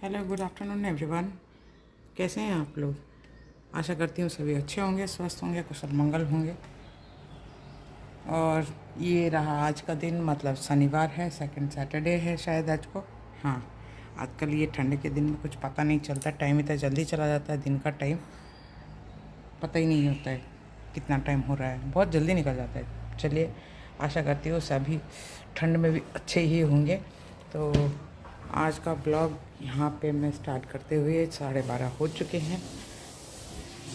Hello, good afternoon everyone. कैसे हैं आप लोग? आशा करती हूँ सभी अच्छे होंगे, स्वस्थ होंगे, कुशल मंगल होंगे। और ये रहा आज का दिन, मतलब शनिवार है, सेकंड सैटरडे है शायद आज को। हाँ, आजकल ये ठंड के दिन में कुछ पता नहीं चलता, टाइम इतना जल्दी चला जाता है। दिन का टाइम पता ही नहीं होता है कितना टाइम हो रहा है, बहुत जल्दी निकल जाता है। चलिए, आशा करती हूँ सभी ठंड में भी अच्छे ही होंगे। तो आज का ब्लॉग यहाँ पे मैं स्टार्ट करते हुए 12:30 हो चुके हैं।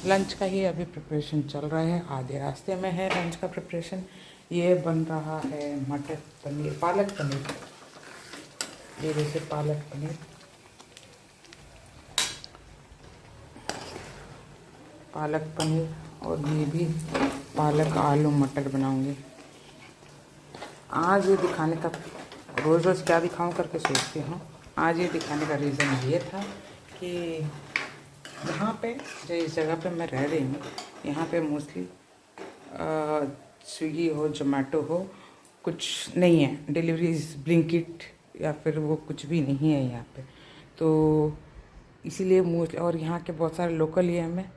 लंच का ही अभी प्रिपरेशन चल रहा है, आधे रास्ते में है लंच का प्रिपरेशन। ये बन रहा है मटर पनीर, पालक पनीर। ये जैसे पालक पनीर, पालक पनीर, और ये भी पालक आलू मटर बनाऊंगी। आज ये दिखाने का, रोज़ रोज़ क्या दिखाऊं करके सोचती हूँ। आज ये दिखाने का रीज़न ये था कि यहाँ पे, जो इस जगह पे मैं रह रही हूँ, यहाँ पे मोस्टली स्विगी हो, जोमेटो हो, कुछ नहीं है। डिलीवरीज, ब्लिंकिट या फिर वो कुछ भी नहीं है यहाँ पे। तो इसीलिए मोस्टली, और यहाँ के बहुत सारे लोकल ही हमें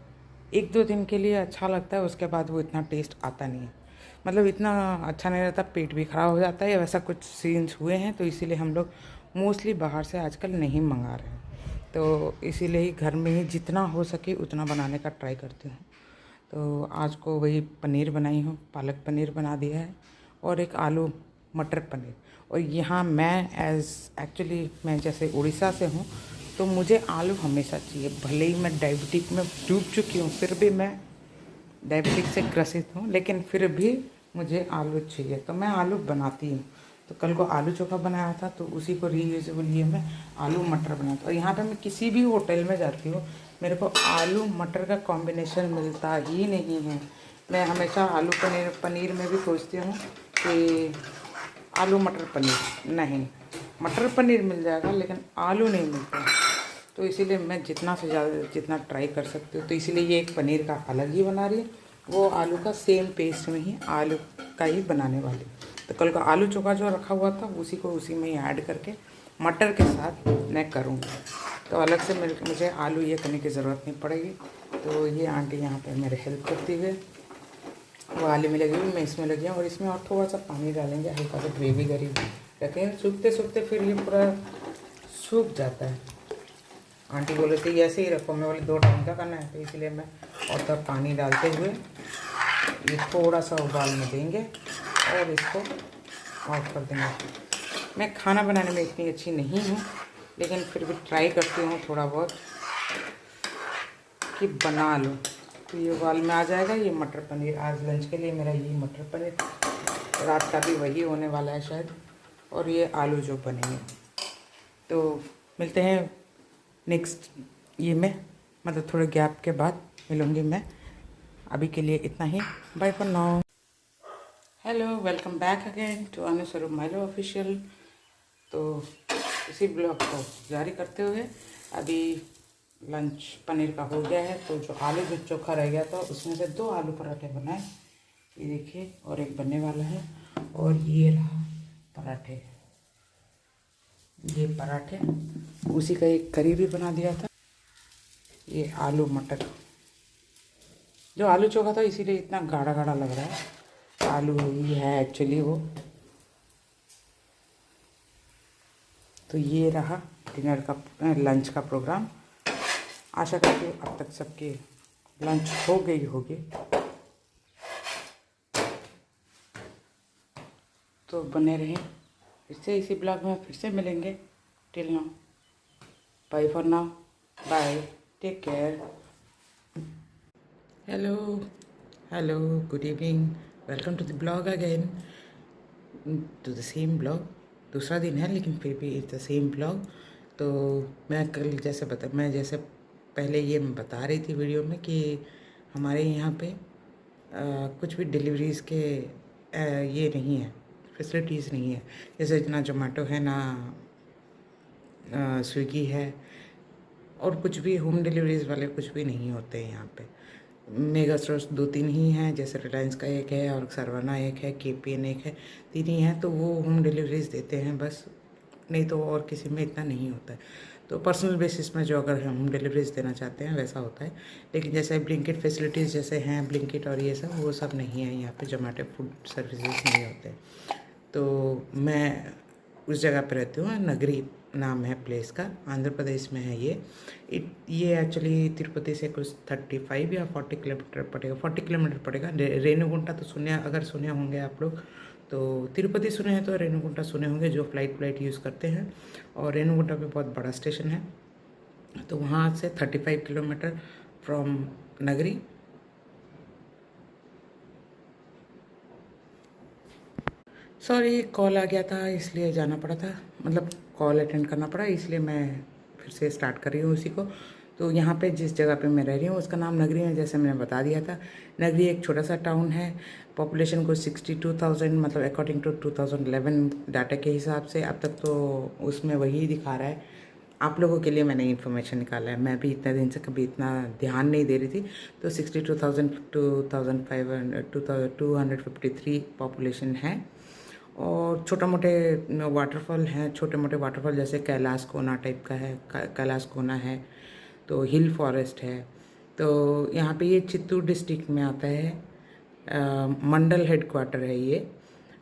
1-2 दिन के लिए अच्छा लगता है, उसके बाद वो इतना टेस्ट आता नहीं है। मतलब इतना अच्छा नहीं रहता, पेट भी ख़राब हो जाता है, या वैसा कुछ सीन्स हुए हैं। तो इसीलिए हम लोग मोस्टली बाहर से आजकल नहीं मंगा रहे हैं। तो इसीलिए ही घर में ही जितना हो सके उतना बनाने का ट्राई करती हूँ। तो आज को वही पनीर बनाई हूँ, पालक पनीर बना दिया है, और एक आलू मटर पनीर। और यहाँ एक्चुअली मैं जैसे उड़ीसा से हूँ, तो मुझे आलू हमेशा चाहिए। भले ही मैं डायबिटिक में डूब चुकी हूँ, फिर भी मैं डायबिटिक से ग्रसित हूँ, लेकिन फिर भी मुझे आलू चाहिए, तो मैं आलू बनाती हूँ। तो कल को आलू चोखा बनाया था, तो उसी को रीयूजेबल लिए मैं आलू मटर बनाता हूँ। और यहाँ पे मैं किसी भी होटल में जाती हूँ, मेरे को आलू मटर का कॉम्बिनेशन मिलता ही नहीं है। मैं हमेशा आलू पनीर में भी सोचती हूँ कि आलू मटर पनीर नहीं, मटर पनीर मिल जाएगा लेकिन आलू नहीं मिलता। तो इसीलिए मैं जितना से ज़्यादा जितना ट्राई कर सकती हूँ। तो इसीलिए ये एक पनीर का अलग ही बना रही है, वो आलू का सेम पेस्ट में ही आलू का ही बनाने वाली। तो कल का आलू चोखा जो रखा हुआ था, उसी में ही ऐड करके मटर के साथ मैं करूँगी। तो अलग से मुझे आलू ये करने की ज़रूरत नहीं पड़ेगी। तो ये आंटी यहाँ पर मेरे हेल्प करती हुए, वो आलू में लगी हुई, मैं इसमें लगी हूँ। और इसमें और थोड़ा सा पानी डालेंगे, हल्का सा ग्रेवी करी रखेंगे। सूखते सूखते फिर ये पूरा सूख जाता है। आंटी बोले थे ऐसे ही रखो, मैं बोले 2 टाइम का करना है, तो इसलिए मैं और तब पानी डालते हुए ये थोड़ा सा उबाल में देंगे और इसको ऑफ कर देंगे। मैं खाना बनाने में इतनी अच्छी नहीं हूँ, लेकिन फिर भी ट्राई करती हूँ थोड़ा बहुत कि बना लूँ। तो ये उबाल में आ जाएगा। ये मटर पनीर आज लंच के लिए मेरा ये मटर पनीर, रात का भी वही होने वाला है शायद। और ये आलू जो बनेंगे। तो मिलते हैं नेक्स्ट ये में, मतलब थोड़े गैप के बाद मिलूँगी मैं। अभी के लिए इतना ही, bye for now. Hello, welcome back again to Anuswaroop Mylo official. तो इसी ब्लॉग को जारी करते हुए, अभी लंच पनीर का हो गया है। तो जो आलू जो चोखा रह गया था, उसमें से 2 आलू पराठे बनाए, ये देखिए, और एक बनने वाला है। और ये रहा पराठे, ये पराठे, उसी का एक करी भी बना दिया था। ये आलू मटर, जो आलू चोखा था इसीलिए इतना गाढ़ा गाढ़ा लग रहा है, आलू ही है एक्चुअली वो। तो ये रहा डिनर का, लंच का प्रोग्राम। आशा करती हूँ अब तक सबके लंच हो गई होगी। तो बने रहें, फिर से इसी ब्लॉग में फिर से मिलेंगे। Till now, bye for now, bye, take care. Hello, hello, good evening, welcome to the blog again, to the same blog. दूसरा दिन है लेकिन फिर भी इट्स द सेम ब्लॉग। तो मैं कल जैसे पहले ये बता रही थी वीडियो में कि हमारे यहाँ पे कुछ भी डिलीवरीज़ के ये नहीं है, फैसिलिटीज़ नहीं है। जैसे ना जोमेटो है, ना स्विगी है, और कुछ भी होम डिलीवरीज़ वाले कुछ भी नहीं होते हैं यहाँ पे। मेगा स्टोर्स 2-3 ही हैं, जैसे रिलायंस का एक है, और सरवना एक है, केपीएन एक है, 3 ही हैं। तो वो होम डिलीवरीज देते हैं बस, नहीं तो और किसी में इतना नहीं होता है। तो पर्सनल बेसिस में जो अगर हम डिलीवरीज देना चाहते हैं वैसा होता है। लेकिन जैसे ब्लिंकिट फैसिलिटीज़ जैसे हैं ब्लिंकिट और ये सब वो सब नहीं है यहाँ पे, जोमेटो फूड सर्विसेज नहीं होते। तो मैं उस जगह पे रहती हूँ, नगरी नाम है प्लेस का, आंध्र प्रदेश में है ये। ये एक्चुअली तिरुपति से कुछ 35 या 40 किलोमीटर पड़ेगा, 40 किलोमीटर पड़ेगा। रेणुगुंटा तो सुने, अगर सुने होंगे आप लोग तो तिरुपति सुने हैं तो रेणुगुंटा सुने होंगे जो फ्लाइट यूज़ करते हैं। और रेणुगुंटा पे बहुत बड़ा स्टेशन है, तो वहाँ से 35 किलोमीटर फ्रॉम नगरी। सॉरी, कॉल आ गया था इसलिए जाना पड़ा था, मतलब कॉल अटेंड करना पड़ा, इसलिए मैं फिर से स्टार्ट कर रही हूँ उसी को। तो यहाँ पे जिस जगह पे मैं रह रही हूँ उसका नाम नगरी है, जैसे मैंने बता दिया था। नगरी एक छोटा सा टाउन है, पॉपुलेशन को 62,000, मतलब अकॉर्डिंग टू 2011 डाटा के हिसाब से। अब तक तो उसमें वही दिखा रहा है। आप लोगों के लिए मैंने इन्फॉर्मेशन निकाला है, मैं भी इतने दिन से कभी इतना ध्यान नहीं दे रही थी। तो 62,000 2,253 पॉपुलेशन है। और छोटा मोटे वाटरफॉल हैं, छोटे मोटे वाटरफॉल जैसे कैलाश कोना टाइप का है, कैलाश कोना है, तो हिल फॉरेस्ट है। तो यहाँ पे ये चित्तूर डिस्ट्रिक्ट में आता है, मंडल हेडक्वार्टर है ये।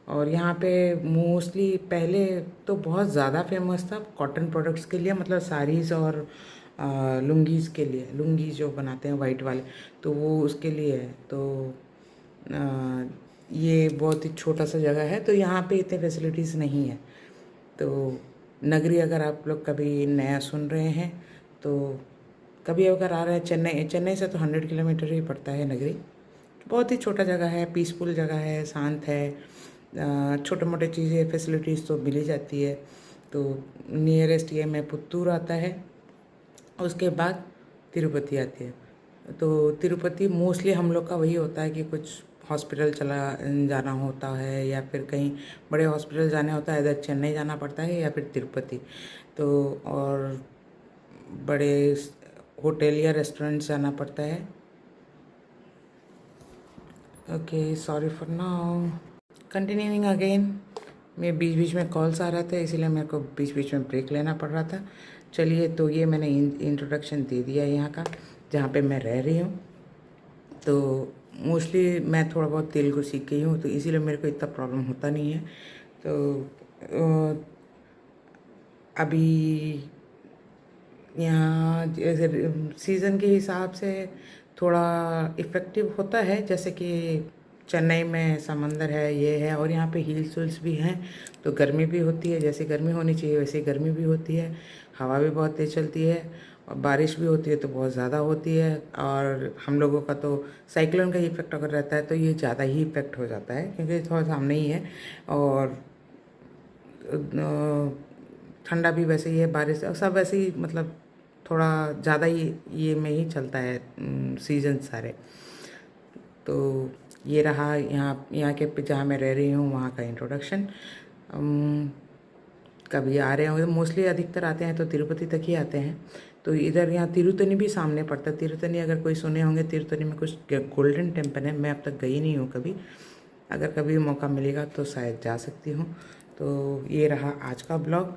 और यहाँ पे मोस्टली पहले तो बहुत ज़्यादा फेमस था कॉटन प्रोडक्ट्स के लिए, मतलब साड़ीज़ और लुंगीज़ के लिए, लुंगी जो बनाते हैं वाइट वाले, तो वो उसके लिए है। तो ये बहुत ही छोटा सा जगह है, तो यहाँ पे इतने फैसिलिटीज़ नहीं है। तो नगरी अगर आप लोग कभी नया सुन रहे हैं तो कभी अगर आ रहे हैं, चेन्नई से तो 100 किलोमीटर ही पड़ता है नगरी। बहुत ही छोटा जगह है, पीसफुल जगह है, शांत है, छोटे मोटे चीज़ें फैसिलिटीज़ तो मिल ही जाती है। तो नियरेस्ट ये में पुत्तूर आता है, उसके बाद तिरुपति आती है। तो तिरुपति मोस्टली हम लोग का वही होता है कि कुछ हॉस्पिटल चला जाना होता है या फिर कहीं बड़े हॉस्पिटल जाना होता है, इधर चेन्नई जाना पड़ता है या फिर तिरुपति। तो और बड़े होटल या रेस्टोरेंट जाना पड़ता है। Okay, sorry for now, continuing again. मैं बीच बीच में कॉल्स आ रहे थे, इसीलिए मेरे को बीच बीच में ब्रेक लेना पड़ रहा था। चलिए, तो ये मैंने इंट्रोडक्शन दे दिया यहाँ का, जहाँ पे मैं रह रही हूँ। तो मोस्टली मैं थोड़ा बहुत तेलुगु सीख गई हूँ, तो इसीलिए मेरे को इतना प्रॉब्लम होता नहीं है। तो अभी यहाँ जैसे सीज़न के हिसाब से थोड़ा इफ़ेक्टिव होता है, जैसे कि चेन्नई में समंदर है, ये है, और यहाँ पे हिल्स विल्स भी हैं, तो गर्मी भी होती है, जैसे गर्मी होनी चाहिए वैसे गर्मी भी होती है। हवा भी बहुत तेज़ चलती है और बारिश भी होती है तो बहुत ज़्यादा होती है। और हम लोगों का तो साइक्लोन का इफेक्ट अगर रहता है तो ये ज़्यादा ही इफेक्ट हो जाता है, क्योंकि थोड़ा सामने ही है। और ठंडा भी वैसे ही है, बारिश सब वैसे ही, मतलब थोड़ा ज़्यादा ही ये में ही चलता है सीजन सारे। तो ये रहा यहाँ के जहाँ मैं रह रही हूँ वहाँ का इंट्रोडक्शन। कभी आ रहे होंगे, मोस्टली अधिकतर आते हैं तो तिरुपति तक ही आते हैं। तो इधर यहाँ तिरुतनी भी सामने पड़ता है। तिरुतनी अगर कोई सुने होंगे, तिरुतनी में कुछ गोल्डन टेम्पल है, मैं अब तक गई नहीं हूँ कभी, अगर कभी मौका मिलेगा तो शायद जा सकती हूँ। तो ये रहा आज का blog.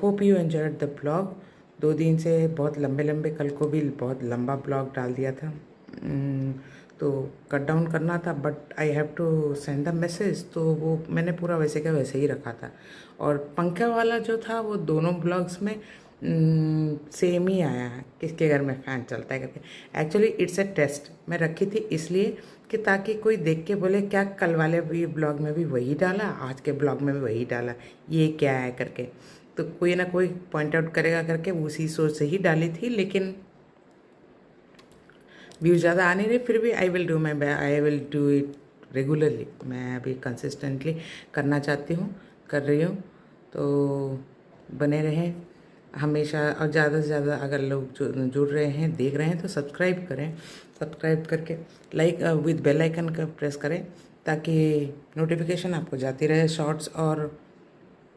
Hope you enjoyed the blog. 2 दिन से बहुत लंबे कल को भी बहुत लंबा ब्लॉग डाल दिया था, तो कट डाउन करना था, but I have to send the message, तो वो मैंने पूरा वैसे का वैसे ही रखा था। और पंखा वाला जो था वो दोनों ब्लॉग्स में सेम ही आया है, किसके घर में फ़ैन चलता है करके। एक्चुअली इट्स अ टेस्ट मैं रखी थी इसलिए कि ताकि कोई देख के बोले क्या कल वाले भी ब्लॉग में भी वही डाला, आज के ब्लॉग में भी वही डाला, ये क्या है करके। तो कोई ना कोई पॉइंट आउट करेगा करके उसी सोच से ही डाली थी, लेकिन व्यूज़ ज़्यादा आ नहीं रहे, फिर भी I will do it regularly. मैं अभी कंसिस्टेंटली करना चाहती हूँ, कर रही हूँ। तो बने रहें हमेशा, और ज़्यादा से ज़्यादा अगर लोग जुड़ रहे हैं, देख रहे हैं, तो सब्सक्राइब करें। सब्सक्राइब करके लाइक विद बेल आइकन का प्रेस करें, ताकि नोटिफिकेशन आपको जाती रहे। शॉर्ट्स और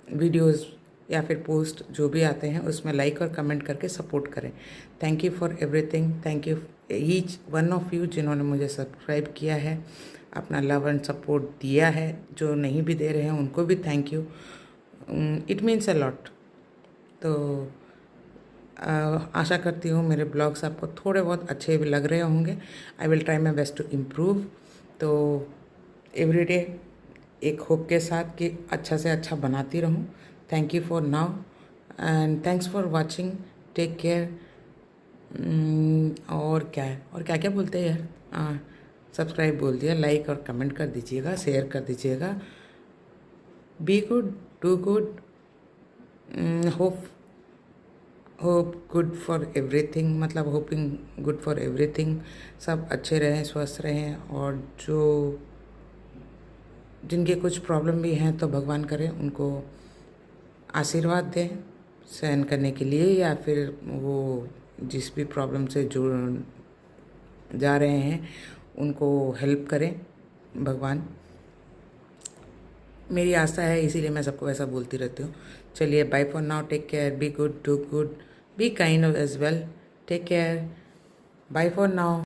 वीडियोस या फिर पोस्ट जो भी आते हैं उसमें लाइक और कमेंट करके सपोर्ट करें। Thank you for everything, thank you each one of you जिन्होंने मुझे सब्सक्राइब किया है, अपना लव एंड सपोर्ट दिया है। जो नहीं भी दे रहे हैं उनको भी thank you, it means a lot. तो आशा करती हूँ मेरे ब्लॉग्स आपको थोड़े बहुत अच्छे भी लग रहे होंगे। I will try my best to improve. तो एवरीडे एक होप के साथ कि अच्छा से अच्छा बनाती रहूँ। Thank you for now and thanks for watching. Take care. और क्या है, और क्या क्या बोलते हैं यार, सब्सक्राइब बोल दिया, लाइक और कमेंट कर दीजिएगा, शेयर कर दीजिएगा। B good, do good, hope good for everything, मतलब होपिंग गुड फॉर एवरीथिंग। सब अच्छे रहें, स्वस्थ रहें, और जो जिनके कुछ प्रॉब्लम भी हैं तो भगवान करे उनको आशीर्वाद दें सहन करने के लिए, या फिर वो जिस भी प्रॉब्लम से जुड़ जा रहे हैं उनको हेल्प करें भगवान। मेरी आस्था है, इसीलिए मैं सबको ऐसा बोलती रहती हूँ। चलिए, bye for now, take care, be good, do good, be kind as well, take care, bye for now.